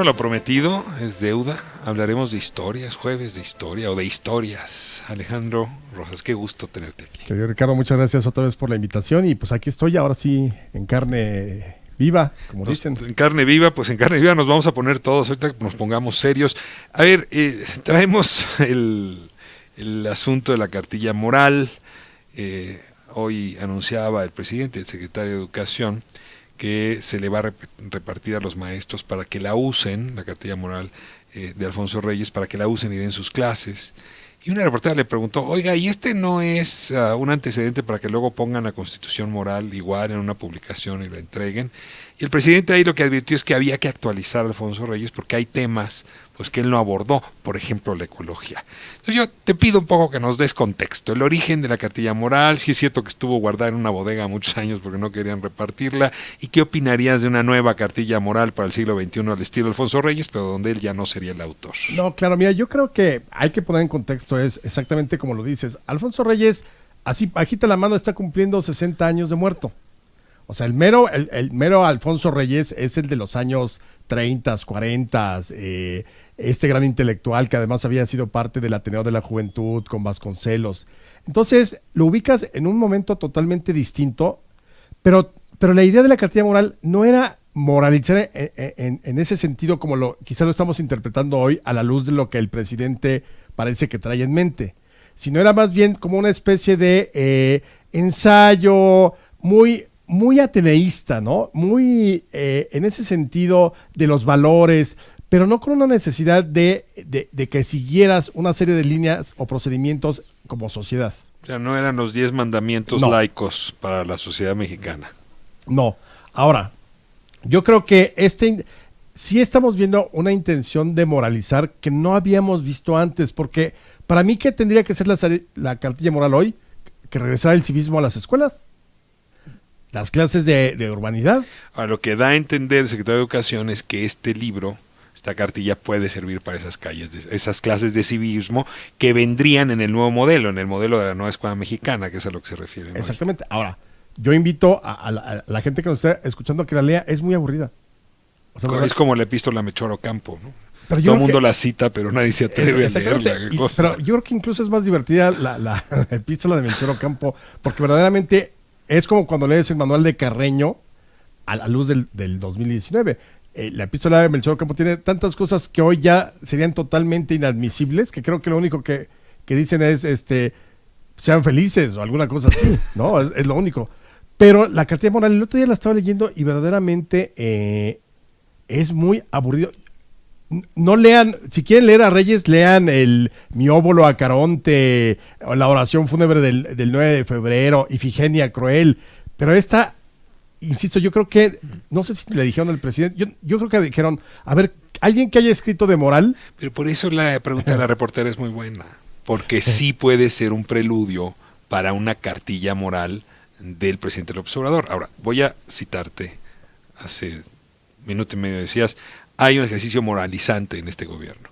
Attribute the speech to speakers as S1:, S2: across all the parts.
S1: Bueno, lo prometido es deuda. Hablaremos de historias, jueves de historia o de historias. Alejandro Rojas, qué gusto tenerte aquí.
S2: Querido Ricardo, muchas gracias otra vez por la invitación y pues aquí estoy ahora sí en carne viva, como dicen.
S1: En carne viva, pues en carne viva nos vamos a poner todos, ahorita que nos pongamos serios. A ver, traemos el asunto de la cartilla moral. Hoy anunciaba el presidente, el secretario de Educación, que se le va a repartir a los maestros para que la usen, la cartilla moral de Alfonso Reyes, para que la usen y den sus clases. Y una reportera le preguntó, oiga, ¿y este no es un antecedente para que luego pongan la Constitución Moral igual en una publicación y la entreguen? Y el presidente ahí lo que advirtió es que había que actualizar a Alfonso Reyes porque hay temas pues que él no abordó, por ejemplo la ecología. Entonces yo te pido un poco que nos des contexto, el origen de la cartilla moral, si es cierto que estuvo guardada en una bodega muchos años porque no querían repartirla, y qué opinarías de una nueva cartilla moral para el siglo XXI al estilo Alfonso Reyes, pero donde él ya no sería el autor.
S2: No, claro, mira, yo creo que hay que poner en contexto, es exactamente como lo dices. Alfonso Reyes, así bajita la mano, está cumpliendo 60 años de muerto. O sea, el mero Alfonso Reyes es el de los años 30, 40, este gran intelectual que además había sido parte del Ateneo de la Juventud con Vasconcelos. Entonces, lo ubicas en un momento totalmente distinto, pero la idea de la cartilla moral no era moralizar en ese sentido como quizá lo estamos interpretando hoy a la luz de lo que el presidente parece que trae en mente, sino era más bien como una especie de ensayo muy ateneísta, ¿no? Muy en ese sentido de los valores, pero no con una necesidad de que siguieras una serie de líneas o procedimientos como sociedad.
S1: O sea, no eran los 10 mandamientos laicos para la sociedad mexicana.
S2: No. Ahora, yo creo que sí estamos viendo una intención de moralizar que no habíamos visto antes, porque para mí, ¿qué tendría que ser la cartilla moral hoy? Que regresara el civismo a las escuelas. Las clases de urbanidad.
S1: A lo que da a entender el secretario de Educación es que este libro, esta cartilla puede servir para esas clases de civismo que vendrían en el nuevo modelo, en el modelo de la nueva escuela mexicana, que es a lo que se refiere, ¿no?
S2: Exactamente. Ahora, yo invito a la gente que nos está escuchando a que la lea, es muy aburrida.
S1: O sea, es como la epístola a Melchor Ocampo, ¿no?
S2: Pero
S1: todo el mundo la cita, pero nadie se atreve a leerla.
S2: Pero yo creo que incluso es más divertida la epístola de Melchor Ocampo, porque verdaderamente es como cuando lees el manual de Carreño a la luz del 2019. La epístola de Melchor Ocampo tiene tantas cosas que hoy ya serían totalmente inadmisibles, que creo que lo único que dicen es sean felices o alguna cosa así, ¿no? Es lo único. Pero la cartilla moral, el otro día la estaba leyendo y verdaderamente es muy aburrido. No lean, si quieren leer a Reyes, lean el Mióbolo a Caronte, o la oración fúnebre del 9 de febrero, Ifigenia Cruel, pero esta, insisto, yo creo que, no sé si le dijeron al presidente, yo creo que dijeron, a ver, alguien que haya escrito de moral.
S1: Pero por eso la pregunta de la reportera es muy buena, porque sí puede ser un preludio para una cartilla moral del presidente López Obrador. Ahora, voy a citarte, hace minuto y medio decías, hay un ejercicio moralizante en este gobierno,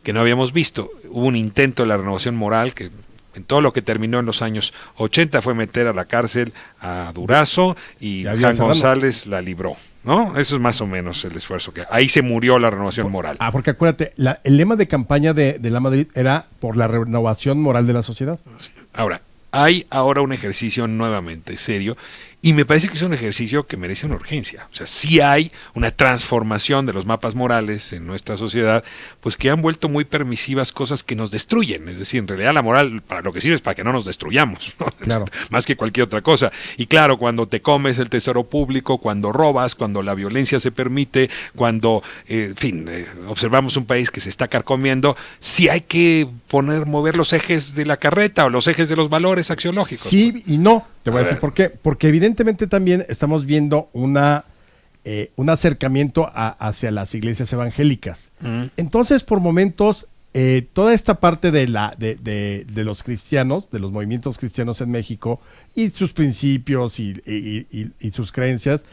S1: que no habíamos visto. Hubo un intento de la renovación moral que en todo lo que terminó en los años 80 fue meter a la cárcel a Durazo y Juan González la libró, ¿no? Eso es más o menos el esfuerzo que... Ahí se murió la renovación moral.
S2: Porque acuérdate, el lema de campaña de la Madrid era por la renovación moral de la sociedad.
S1: Ahora, hay ahora un ejercicio nuevamente serio y me parece que es un ejercicio que merece una urgencia. O sea, sí hay una transformación de los mapas morales en nuestra sociedad, pues que han vuelto muy permisivas cosas que nos destruyen. Es decir, en realidad la moral para lo que sirve es para que no nos destruyamos, ¿no?
S2: Claro.
S1: Más que cualquier otra cosa. Y claro, cuando te comes el tesoro público, cuando robas, cuando la violencia se permite, cuando, observamos un país que se está carcomiendo, sí hay que mover los ejes de la carreta o los ejes de los valores axiológicos.
S2: Sí y no. Te voy a decir por qué. Porque evidentemente también estamos viendo un acercamiento hacia las iglesias evangélicas. Entonces, por momentos, toda esta parte de los cristianos, de los movimientos cristianos en México, y sus principios y sus creencias,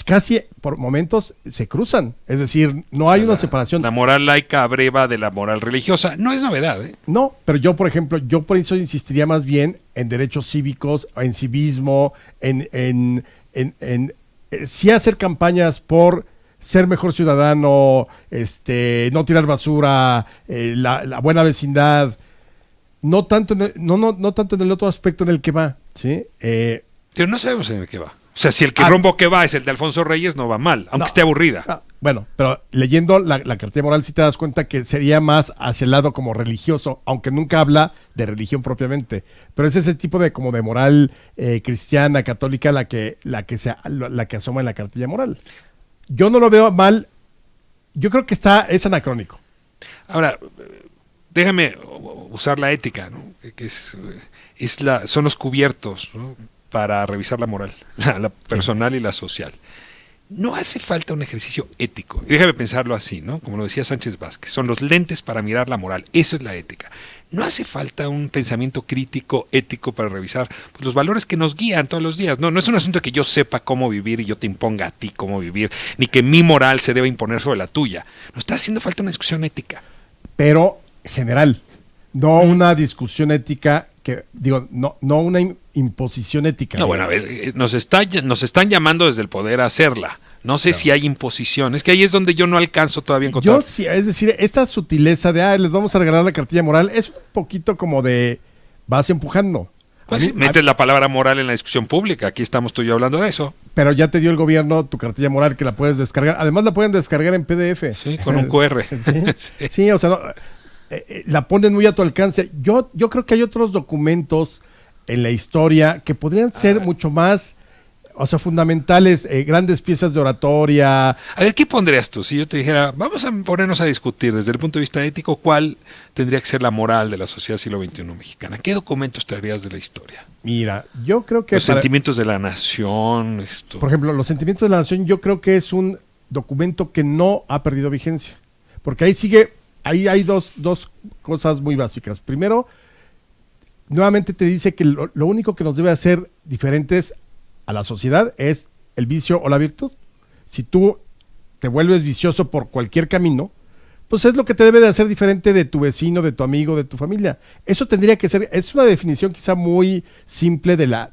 S2: casi por momentos se cruzan. Es decir, no hay una separación.
S1: La moral laica abreva de la moral religiosa. No es novedad, ¿eh?
S2: No, pero yo, por ejemplo, por eso insistiría más bien en derechos cívicos, en civismo, en sí hacer campañas por ser mejor ciudadano, no tirar basura, la buena vecindad, no tanto no tanto en el otro aspecto en el que va, ¿sí?
S1: Pero no sabemos en el que va. O sea, si el rumbo que va es el de Alfonso Reyes, no va mal, aunque esté aburrida.
S2: Bueno, pero leyendo la cartilla moral sí te das cuenta que sería más hacia el lado como religioso, aunque nunca habla de religión propiamente. Pero es ese tipo de como de moral cristiana, católica, la que asoma en la cartilla moral. Yo no lo veo mal. Yo creo que es anacrónico.
S1: Ahora, déjame usar la ética, ¿no? Que son los cubiertos, ¿no? Para revisar la moral, la personal y la social. No hace falta un ejercicio ético. Déjame pensarlo así, ¿no? Como lo decía Sánchez Vázquez, son los lentes para mirar la moral. Eso es la ética. No hace falta un pensamiento crítico, ético para revisar pues, los valores que nos guían todos los días. No es un asunto de que yo sepa cómo vivir y yo te imponga a ti cómo vivir, ni que mi moral se deba imponer sobre la tuya. Nos está haciendo falta una discusión ética.
S2: Pero general, no una discusión ética no una imposición ética.
S1: No, bueno, a ver, nos están llamando desde el poder a hacerla. No sé si hay imposición. Es que ahí es donde yo no alcanzo todavía a encontrar.
S2: Es decir, esta sutileza de les vamos a regalar la cartilla moral es un poquito como de vas empujando.
S1: Metes la palabra moral en la discusión pública. Aquí estamos tú y yo hablando de eso.
S2: Pero ya te dio el gobierno tu cartilla moral que la puedes descargar. Además la pueden descargar en PDF.
S1: Sí, con un QR.
S2: Sí, o sea, la ponen muy a tu alcance. Yo creo que hay otros documentos en la historia que podrían ser mucho más, o sea, fundamentales, grandes piezas de oratoria.
S1: A ver, ¿qué pondrías tú? Si yo te dijera, vamos a ponernos a discutir desde el punto de vista ético, ¿cuál tendría que ser la moral de la sociedad siglo XXI mexicana? ¿Qué documentos traerías de la historia?
S2: Mira, yo creo que...
S1: Los sentimientos de la nación.
S2: Por ejemplo, los sentimientos de la nación yo creo que es un documento que no ha perdido vigencia. Porque ahí hay dos cosas muy básicas. Primero, nuevamente te dice que lo único que nos debe hacer diferentes a la sociedad es el vicio o la virtud. Si tú te vuelves vicioso por cualquier camino, pues es lo que te debe de hacer diferente de tu vecino, de tu amigo, de tu familia. Eso tendría que ser, es una definición quizá muy simple de la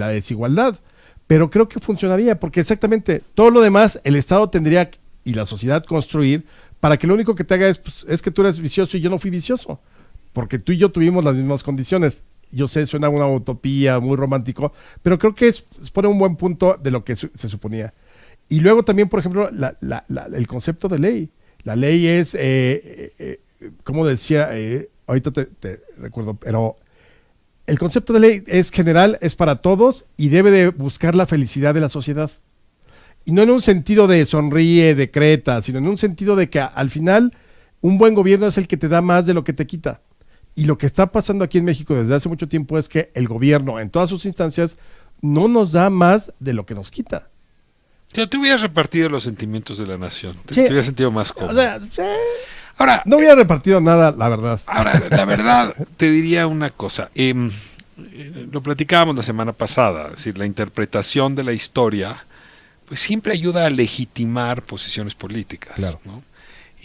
S2: desigualdad, pero creo que funcionaría, porque exactamente todo lo demás el Estado tendría y la sociedad construir para que lo único que te haga es que tú eres vicioso y yo no fui vicioso, porque tú y yo tuvimos las mismas condiciones. Yo sé, suena una utopía muy romántico, pero creo que pone un buen punto de lo que se suponía. Y luego también, por ejemplo, el concepto de ley. La ley es, como decía, ahorita te recuerdo, pero el concepto de ley es general, es para todos y debe de buscar la felicidad de la sociedad. Y no en un sentido de sonríe, decreta, sino en un sentido de que al final un buen gobierno es el que te da más de lo que te quita. Y lo que está pasando aquí en México desde hace mucho tiempo es que el gobierno en todas sus instancias no nos da más de lo que nos quita.
S1: Te hubieras repartido los sentimientos de la nación. Te hubieras sentido más cómodo.
S2: O sea,
S1: ahora,
S2: no hubiera repartido nada, la verdad.
S1: Ahora, la verdad, te diría una cosa. Lo platicábamos la semana pasada. Es decir, la interpretación de la historia pues siempre ayuda a legitimar posiciones políticas.
S2: Claro.
S1: ¿No?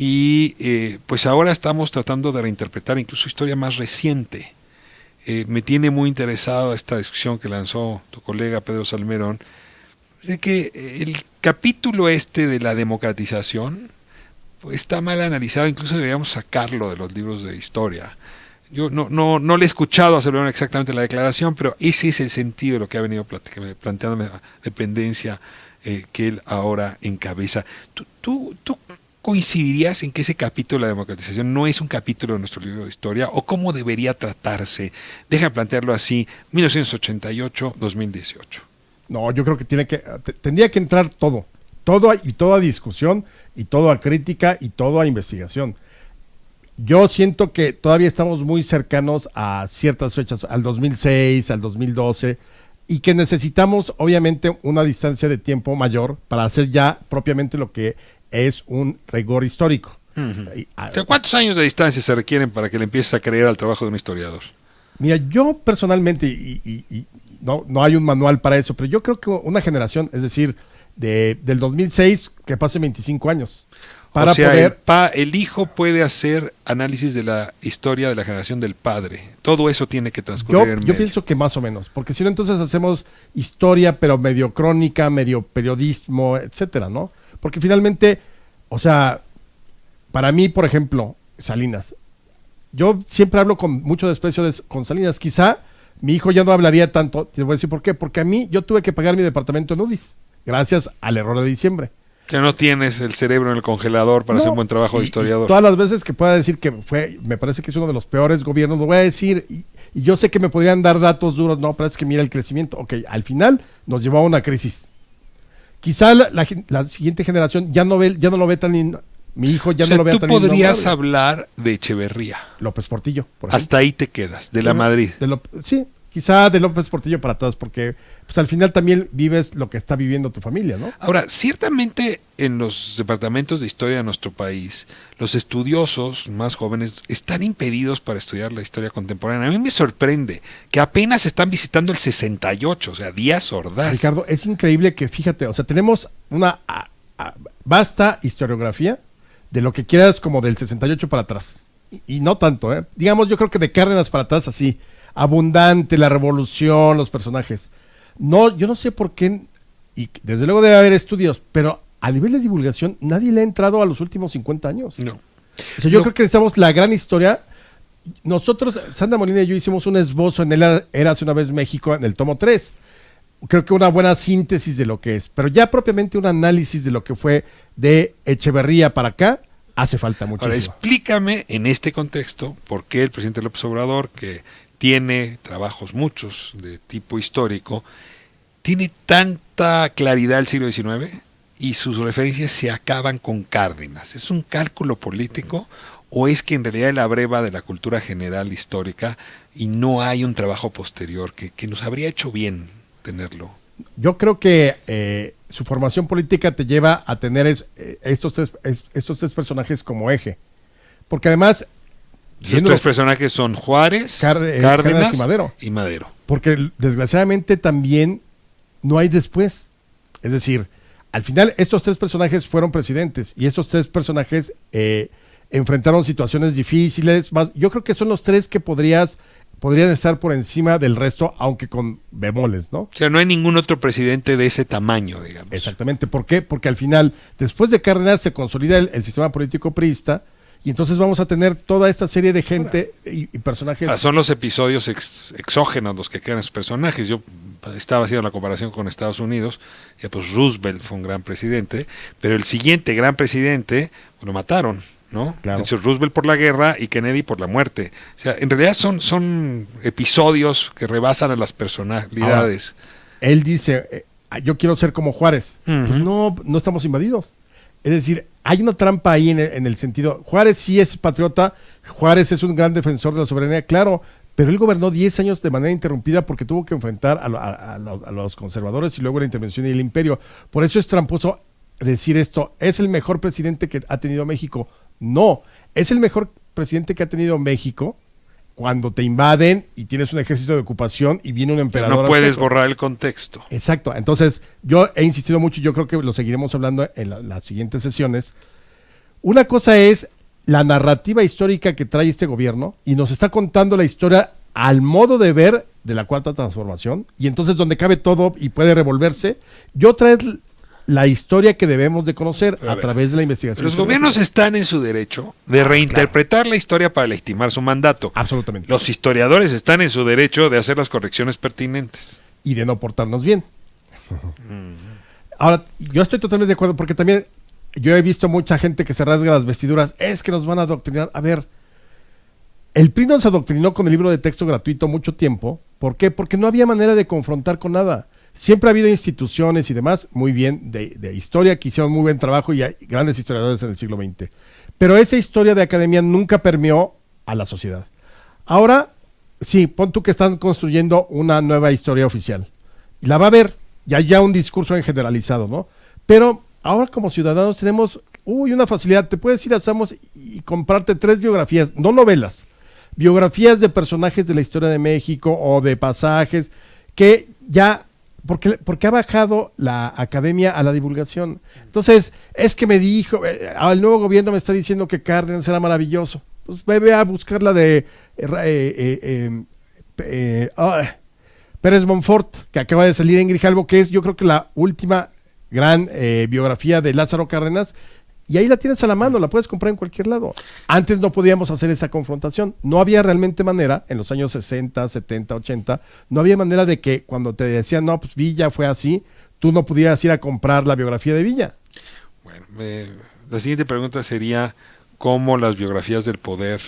S1: Y pues ahora estamos tratando de reinterpretar incluso historia más reciente. Me tiene muy interesado esta discusión que lanzó tu colega Pedro Salmerón, de que el capítulo de la democratización pues, está mal analizado, incluso deberíamos sacarlo de los libros de historia. Yo no le he escuchado a Salmerón exactamente la declaración, pero ese es el sentido de lo que ha venido planteándome la dependencia que él ahora encabeza. ¿Tú coincidirías en que ese capítulo de la democratización no es un capítulo de nuestro libro de historia? ¿O cómo debería tratarse? Deja plantearlo así, 1988-2018.
S2: No, yo creo que tendría que entrar todo y toda discusión, y todo a crítica, y todo a investigación. Yo siento que todavía estamos muy cercanos a ciertas fechas, al 2006, al 2012, y que necesitamos obviamente una distancia de tiempo mayor para hacer ya propiamente lo que es un rigor histórico.
S1: Uh-huh. ¿Cuántos años de distancia se requieren para que le empieces a creer al trabajo de un historiador?
S2: Mira, yo personalmente, y no hay un manual para eso, pero yo creo que una generación, es decir, del 2006, que pase 25 años. para
S1: o sea,
S2: poder...
S1: el hijo puede hacer análisis de la historia de la generación del padre. Todo eso tiene que transcurrir en
S2: Yo
S1: medio.
S2: pienso que más o menos, porque si no entonces hacemos historia, pero medio crónica, medio periodismo, etcétera, ¿no? Porque finalmente, o sea, para mí, por ejemplo, Salinas, yo siempre hablo con mucho desprecio con Salinas. Quizá mi hijo ya no hablaría tanto, te voy a decir por qué, porque a mí yo tuve que pagar mi departamento en UDIs, gracias al error de diciembre.
S1: Que no tienes el cerebro en el congelador para hacer un buen trabajo de historiador.
S2: Y todas las veces que pueda decir que me parece que es uno de los peores gobiernos, lo voy a decir, y yo sé que me podrían dar datos duros, no, pero es que mira el crecimiento. Ok, al final nos llevó a una crisis. Quizá la siguiente generación ya no lo ve tan... Mi hijo ya no lo ve tan...
S1: Tú podrías hablar de Echeverría.
S2: López Portillo, por ejemplo.
S1: Hasta ahí te quedas, de la Madrid.
S2: Sí, quizá de López Portillo para todos, porque pues al final también vives lo que está viviendo tu familia, ¿no?
S1: Ahora, ciertamente en los departamentos de historia de nuestro país, los estudiosos más jóvenes están impedidos para estudiar la historia contemporánea. A mí me sorprende que apenas están visitando el 68, o sea, Díaz Ordaz.
S2: Ricardo, es increíble que, fíjate, o sea, tenemos una vasta historiografía de lo que quieras como del 68 para atrás. Y no tanto, ¿eh? Digamos, yo creo que de Cárdenas para atrás así, abundante, la revolución, los personajes. No, yo no sé por qué, y desde luego debe haber estudios, pero a nivel de divulgación nadie le ha entrado a los últimos 50 años.
S1: No.
S2: O sea, yo creo que necesitamos la gran historia. Nosotros, Sandra Molina y yo hicimos un esbozo en el Érase una vez México en el tomo 3. Creo que una buena síntesis de lo que es, pero ya propiamente un análisis de lo que fue de Echeverría para acá, hace falta muchísimo.
S1: Ahora, explícame en este contexto por qué el presidente López Obrador, que tiene trabajos muchos de tipo histórico, tiene tanta claridad del siglo XIX y sus referencias se acaban con Cárdenas. ¿Es un cálculo político o es que en realidad él abreva de la cultura general histórica y no hay un trabajo posterior que nos habría hecho bien tenerlo?
S2: Yo creo que su formación política te lleva a tener estos tres personajes como eje. Porque además...
S1: Esos tres personajes son Juárez, Cárdenas y Madero.
S2: Porque desgraciadamente también no hay después. Es decir, al final estos tres personajes fueron presidentes y estos tres personajes enfrentaron situaciones difíciles. Yo creo que son los tres que podrían estar por encima del resto, aunque con bemoles, ¿no?
S1: O sea, no hay ningún otro presidente de ese tamaño, digamos.
S2: Exactamente. ¿Por qué? Porque al final, después de Cárdenas, se consolida el sistema político priista. Y entonces vamos a tener toda esta serie de gente y personajes.
S1: Son los episodios exógenos los que crean esos personajes. Yo estaba haciendo la comparación con Estados Unidos. Ya pues Roosevelt fue un gran presidente, pero el siguiente gran presidente lo mataron, ¿no?
S2: Claro.
S1: Entonces, Roosevelt por la guerra y Kennedy por la muerte. O sea, en realidad son episodios que rebasan a las personalidades.
S2: Ahora, él dice, yo quiero ser como Juárez.
S1: Uh-huh.
S2: Pues no estamos invadidos. Es decir, hay una trampa ahí en el sentido, Juárez sí es patriota, Juárez es un gran defensor de la soberanía, claro, pero él gobernó 10 años de manera interrumpida porque tuvo que enfrentar a los conservadores y luego la intervención y el imperio. Por eso es tramposo decir esto, es el mejor presidente que ha tenido México. No, es el mejor presidente que ha tenido México cuando te invaden y tienes un ejército de ocupación y viene un emperador.
S1: No puedes borrar el contexto.
S2: Exacto. Entonces, yo he insistido mucho y yo creo que lo seguiremos hablando en las siguientes sesiones. Una cosa es la narrativa histórica que trae este gobierno y nos está contando la historia al modo de ver de la Cuarta Transformación y entonces donde cabe todo y puede revolverse. Y otra es la historia que debemos de conocer a través de la investigación.
S1: Los gobiernos están en su derecho de reinterpretar la historia para legitimar su mandato.
S2: Absolutamente.
S1: Los historiadores están en su derecho de hacer las correcciones pertinentes.
S2: Y de no portarnos bien. Ahora, yo estoy totalmente de acuerdo porque también yo he visto mucha gente que se rasga las vestiduras. Es que nos van a adoctrinar. A ver, el PRI nos adoctrinó con el libro de texto gratuito mucho tiempo. ¿Por qué? Porque no había manera de confrontar con nada. Siempre ha habido instituciones y demás, muy bien, de historia, que hicieron muy buen trabajo y hay grandes historiadores en el siglo XX. Pero esa historia de academia nunca permeó a la sociedad. Ahora, sí, pon tú que están construyendo una nueva historia oficial. Y la va a haber, ya un discurso en generalizado, ¿no? Pero ahora como ciudadanos tenemos una facilidad. Te puedes ir a Samos y comprarte 3 biografías, no novelas, biografías de personajes de la historia de México o de pasajes que ya porque ha bajado la academia a la divulgación. Entonces, es que me dijo, el nuevo gobierno me está diciendo que Cárdenas era maravilloso. Pues ve a buscar la de Pérez Monfort, que acaba de salir en Grijalbo, que es yo creo que la última gran biografía de Lázaro Cárdenas, y ahí la tienes a la mano, la puedes comprar en cualquier lado. Antes no podíamos hacer esa confrontación, no había realmente manera, en los años 60, 70, 80, no había manera de que cuando te decían, no, pues Villa fue así, tú no pudieras ir a comprar la biografía de Villa.
S1: Bueno, la siguiente pregunta sería, ¿cómo las biografías del poder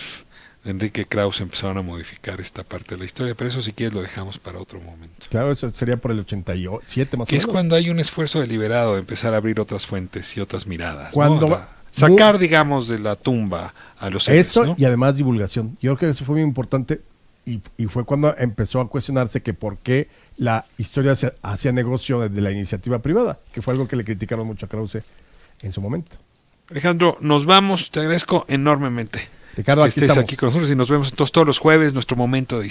S1: de Enrique Krause empezaron a modificar esta parte de la historia? Pero eso si quieres lo dejamos para otro momento.
S2: Claro, eso sería por el 87 más o
S1: Que
S2: menos.
S1: es cuando hay un esfuerzo deliberado de empezar a abrir otras fuentes y otras miradas.
S2: Cuando
S1: ¿no? Sacar, digamos, de la tumba a los héroes,
S2: eso,
S1: ¿no?
S2: y además divulgación. Yo creo que eso fue muy importante y fue cuando empezó a cuestionarse que por qué la historia se hacía negocio de la iniciativa privada, que fue algo que le criticaron mucho a Krause en su momento.
S1: Alejandro, nos vamos. Te agradezco enormemente
S2: Ricardo,
S1: que
S2: aquí
S1: estés
S2: estamos.
S1: aquí con nosotros y nos vemos entonces todos los jueves, nuestro momento de